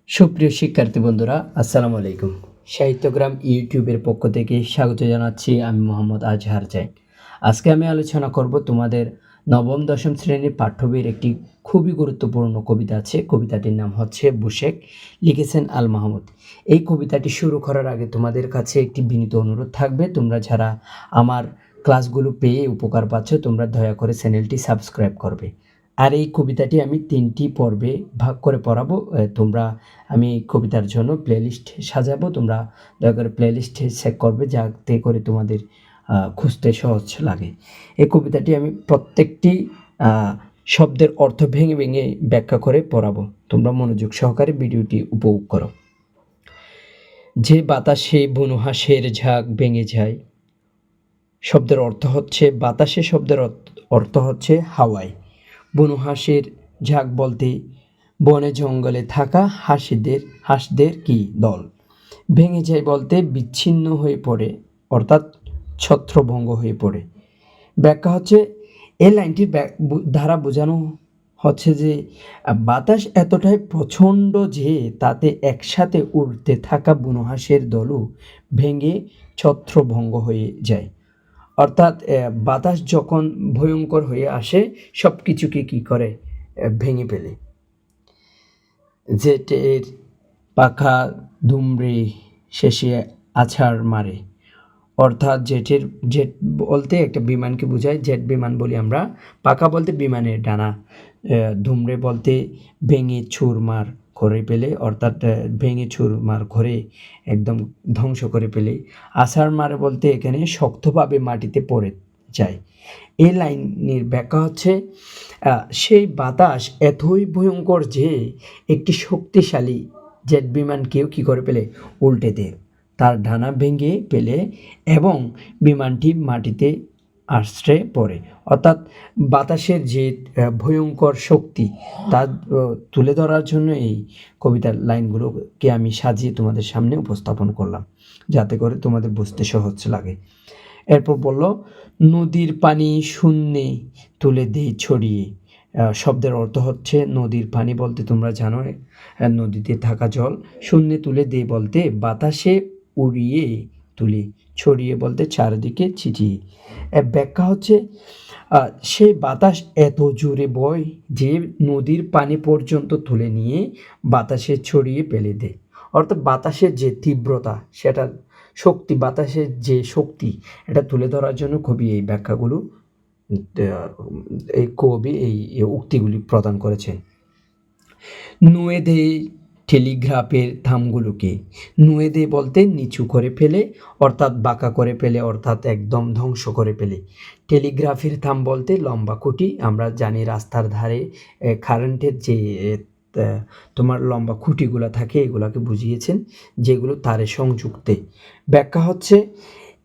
সুপ্রিয় শিক্ষার্থী বন্ধুরা, আসসালামু আলাইকুম। সাহিত্যগ্রাম ইউটিউবের পক্ষ থেকে স্বাগত জানাচ্ছি। আমি মোহাম্মদ আজহার জাইন। আজকে আমি আলোচনা করব তোমাদের নবম দশম শ্রেণীর পাঠ্য বইয়ের একটি খুবই গুরুত্বপূর্ণ কবিতা আছে। কবিতাটির নাম হচ্ছে বুশেক, লিখেছেন আল মাহমুদ। এই কবিতাটি শুরু করার আগে তোমাদের কাছে একটি বিনীত অনুরোধ থাকবে, তোমরা যারা আমার ক্লাসগুলো পেয়ে উপকার পাচ্ছ, তোমরা দয়া করে চ্যানেলটি সাবস্ক্রাইব করবে। আর এই কবিতাটি আমি 3টি পর্বে ভাগ করে পড়াবো। আমি কবিতার জন্য প্লেলিস্ট সাজাবো, তোমরা দয়া করে প্লেলিস্ট চেক করবে যাতে করে তোমাদের খুঁজতে সহজ লাগে। এই কবিতাটি আমি প্রত্যেকটি শব্দের অর্থ ভেঙে ভেঙে ব্যাখ্যা করে পড়াবো। তোমরা মনোযোগ সহকারে ভিডিওটি উপভোগ করো। যে বাতাসে বনহাসের ঝাঁক ভেঙে যায়, শব্দের অর্থ হচ্ছে বাতাসে, শব্দের অর্থ হচ্ছে হাওয়ায়। বনহাসের ঝাঁক বলতে বনে জঙ্গলে থাকা হাঁসদের কি দল। ভেঙে যায় বলতে বিচ্ছিন্ন হয়ে পড়ে, অর্থাৎ ছত্রভঙ্গ হয়ে পড়ে। ব্যাখ্যা হচ্ছে, এই লাইনটির দ্বারা বোঝানো হচ্ছে যে বাতাস এতটাই প্রচণ্ড যে তাতে একসাথে উড়তে থাকা বনহাঁসের দলও ভেঙে ছত্রভঙ্গ হয়ে যায়। অর্থাৎ বাতাস যখন ভয়ঙ্কর হয়ে আসে, সব কিছুকে কী করে, ভেঙে ফেলে। জেটের পাখা দুমড়ে শেষে আছাড় মারে। অর্থাৎ জেট বলতে একটা বিমানকে বোঝায়, জেট বিমান বলি আমরা। পাখা বলতে বিমানের ডানা, দুমড়ে বলতে ভেঙে চুরমার করে ফেলে, অর্থাৎ ভেঙে চুরমার করে একদম ধ্বংস করে ফেলে। আছাড় মারে বলতে এখানে শক্তভাবে মাটিতে পড়ে যায়। এই লাইনের ব্যাখ্যা হচ্ছে, সেই বাতাস এতই ভয়ঙ্কর যে একটি শক্তিশালী জেট বিমানকেও কী করে ফেলে, উল্টে দেয়, তার ডানা ভেঙে ফেলে এবং বিমানটি মাটিতে আছড়ে পড়ে। অর্থাৎ বাতাসের যে ভয়ঙ্কর শক্তি তা তুলে ধরার জন্য এই কবিতার লাইনগুলোকে আমি সাজিয়ে তোমাদের সামনে উপস্থাপন করলাম, যাতে করে তোমাদের বুঝতে সহজ লাগে। এরপর বলল, নদীর পানি শূন্যে তুলে দেই ছড়িয়ে। শব্দের অর্থ হচ্ছে, নদীর পানি বলতে তোমরা জানো নদীতে থাকা জল, শূন্যে তুলে দেই বলতে বাতাসে উড়িয়ে তুলি, ছড়িয়ে বলতে চারিদিকে ছিটিয়ে। ব্যাখ্যা হচ্ছে, সেই বাতাস এত জোরে বয় যে নদীর পানি পর্যন্ত তুলে নিয়ে বাতাসে ছড়িয়ে ফেলে দেয়। অর্থাৎ বাতাসের যে তীব্রতা, সেটা শক্তি, বাতাসের যে শক্তি, এটা তুলে ধরার জন্য কবি এই ব্যাখ্যাগুলো, এই উক্তিগুলি প্রদান করেছেন। নুয়ে দে টেলিগ্রাফের থামগুলোকে। নুয়ে দে বলতে নিচু করে ফেলে, অর্থাৎ বাঁকা করে ফেলে, অর্থাৎ একদম ধ্বংস করে ফেলে। টেলিগ্রাফের থাম বলতে লম্বা খুঁটি, আমরা জানি রাস্তার ধারে কারেন্টের যে তোমার লম্বা খুঁটিগুলো থাকে, এগুলোকে বুঝিয়েছেন, যেগুলো তারে সংযুক্তে। ব্যাখ্যা হচ্ছে,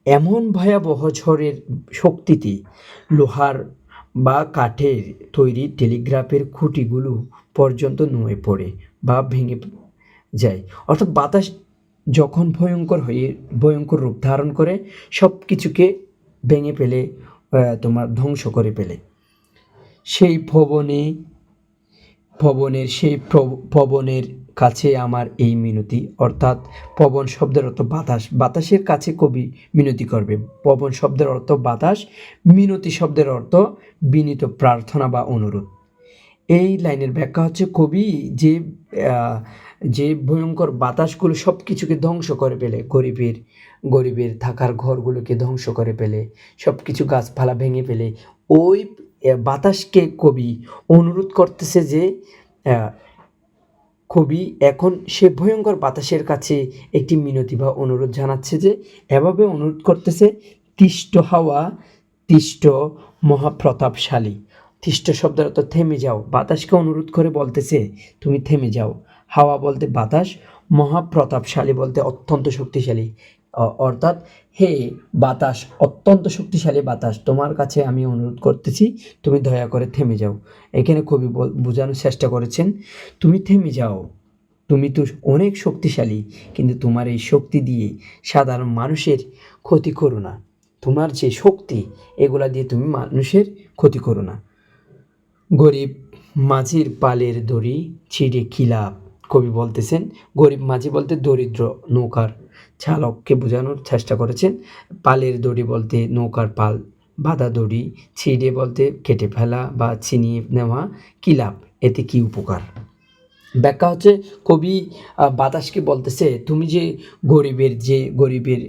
এমন ভয়াবহ ঝড়ের শক্তিতে লোহার বা কাঠের তৈরি টেলিগ্রাফের খুঁটিগুলো পর্যন্ত নুয়ে পড়ে বা ভেঙে যায়। অর্থাৎ বাতাস যখন ভয়ঙ্কর রূপ ধারণ করে, সব কিছুকে ভেঙে ফেলে, তোমার ধ্বংস করে ফেলে। সেই পবনের কাছে আমার এই মিনতি। অর্থাৎ পবন শব্দের অর্থ বাতাস, বাতাসের কাছে কবি মিনতি করবে। পবন শব্দের অর্থ বাতাস, মিনতি শব্দের অর্থ বিনীত প্রার্থনা বা অনুরোধ। এই লাইনের ব্যাখ্যা হচ্ছে, কবি যে ভয়ঙ্কর বাতাসগুলো সব কিছুকে ধ্বংস করে ফেলে, গরিবের থাকার ঘরগুলোকে ধ্বংস করে ফেলে, সব কিছু গাছপালা ভেঙে ফেলে, ওই বাতাসকে কবি অনুরোধ করতেছে যে কবি এখন সে ভয়ঙ্কর বাতাসের কাছে একটি মিনতি বা অনুরোধ জানাচ্ছে, যে এভাবে অনুরোধ করতেছে, তিষ্ট হাওয়া তিষ্ট মহাপ্রতাপশালী। তিষ্ট শব্দের অর্থ থেমে যাও, বাতাসকে অনুরোধ করে বলতেছে তুমি থেমে যাও। হাওয়া বলতে বাতাস, মহাপ্রতাপশালী বলতে অত্যন্ত শক্তিশালী। অর্থাৎ হে বাতাস, অত্যন্ত শক্তিশালী বাতাস, তোমার কাছে আমি অনুরোধ করতেছি, তুমি দয়া করে থেমে যাও। এখানে কবি বোঝানোর চেষ্টা করেছেন, তুমি থেমে যাও, তুমি তো অনেক শক্তিশালী, কিন্তু তোমার এই শক্তি দিয়ে সাধারণ মানুষের ক্ষতি করো না। তোমার যে শক্তি, এগুলা দিয়ে তুমি মানুষের ক্ষতি করো না। গরিব মাঝির পালের দড়ি ছিঁড়ে খিলাপ কবি বলতেছেন গরিব মাঝি বলতে দরিদ্র নৌকার চালককে বোঝানোর চেষ্টা করেছেন। পালের দড়ি বলতে নৌকার পাল, বাঁধা দড়ি ছিঁড়ে বলতে কেটে ফেলা বা ছিনিয়ে নেওয়া, কী লাভ, এতে কী উপকার। ব্যাখ্যা হচ্ছে কবি বাতাসকে বলতেছে তুমি যে গরিবের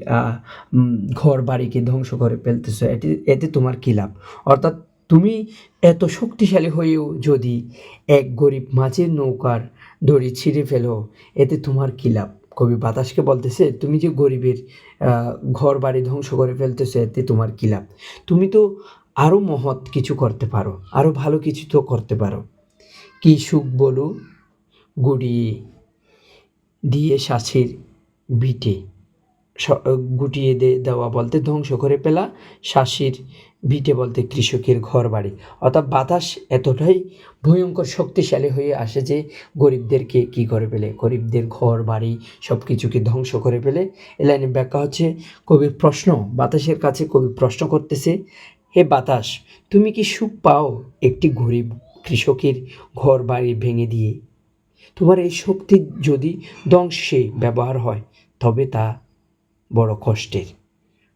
ঘর বাড়িকে ধ্বংস করে ফেলতেছো, এতে তোমার কী লাভ। অর্থাৎ তুমি এত শক্তিশালী হয়েও যদি এক গরিব মাঝির নৌকার দড়ি ছিঁড়ে ফেলো, এতে তোমার কী লাভ। কবি বাতাসকে বলতেছে তুমি যে গরিবের ঘর বাড়ি ধ্বংস করে ফেলতেছো, এতে তোমার কী লাভ। তুমি তো আরও মহৎ কিছু করতে পারো, আরও ভালো কিছু তো করতে পারো। কী সুখ বলো গুড়িয়ে দিয়ে শাঁসের ভিটে, গুটিয়ে দেওয়া বলতে ধ্বংস করে ফেলা, শাঁসের ভিটে বলতে কৃষকের ঘর বাড়ি। অর্থাৎ বাতাস এতটাই ভয়ঙ্কর শক্তিশালী হয়ে আসে যে গরিবদেরকে কী করে ফেলে, গরিবদের ঘর বাড়ি সব কিছুকে ধ্বংস করে ফেলে। এ লাইনের ব্যাখ্যা হচ্ছে কবির প্রশ্ন, বাতাসের কাছে কবি প্রশ্ন করতেছে, হে বাতাস, তুমি কি সুখ পাও একটি গরিব কৃষকের ঘর বাড়ি ভেঙে দিয়ে? তোমার এই শক্তি যদি ধ্বংসে ব্যবহার হয় তবে তা বড় কষ্টের।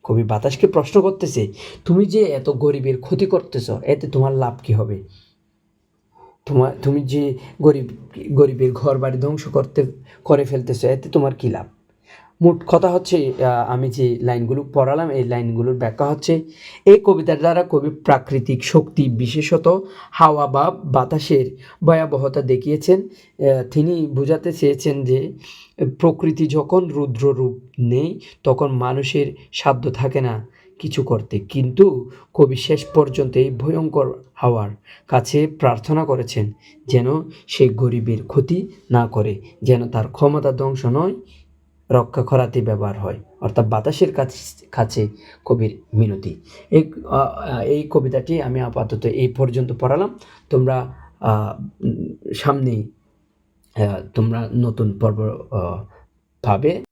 কবি বাতাসকে প্রশ্ন করতেছে তুমি যে এত গরিবের ক্ষতি করতেছ, এতে তোমার লাভ কী হবে। তুমি যে গরিবের ঘর বাড়ি ধ্বংস করে ফেলতেছ, এতে তোমার কী লাভ। মোট কথা হচ্ছে আমি যে লাইনগুলো পড়ালাম এই লাইনগুলোর ব্যাখ্যা হচ্ছে এই কবিতার দ্বারা কবি প্রাকৃতিক শক্তি বিশেষত হাওয়া বা বাতাসের ভয়াবহতা দেখিয়েছেন। তিনি বোঝাতে চেয়েছেন যে প্রকৃতি যখন রুদ্র রূপ নেই তখন মানুষের সাধ্য থাকে না কিছু করতে, কিন্তু কবি শেষ পর্যন্ত এই ভয়ঙ্কর হাওয়ার কাছে প্রার্থনা করেছেন যেন সে গরিবের ক্ষতি না করে, যেন তার ক্ষমতা ধ্বংস নয় রক্ষা করাতে ব্যবহার হয়। অর্থাৎ বাতাসের কাছে কবির মিনতি। এই কবিতাটি আমি আপাতত এই পর্যন্ত পড়ালাম। তোমরা সামনে তোমরা নতুন পর্ব পাবে।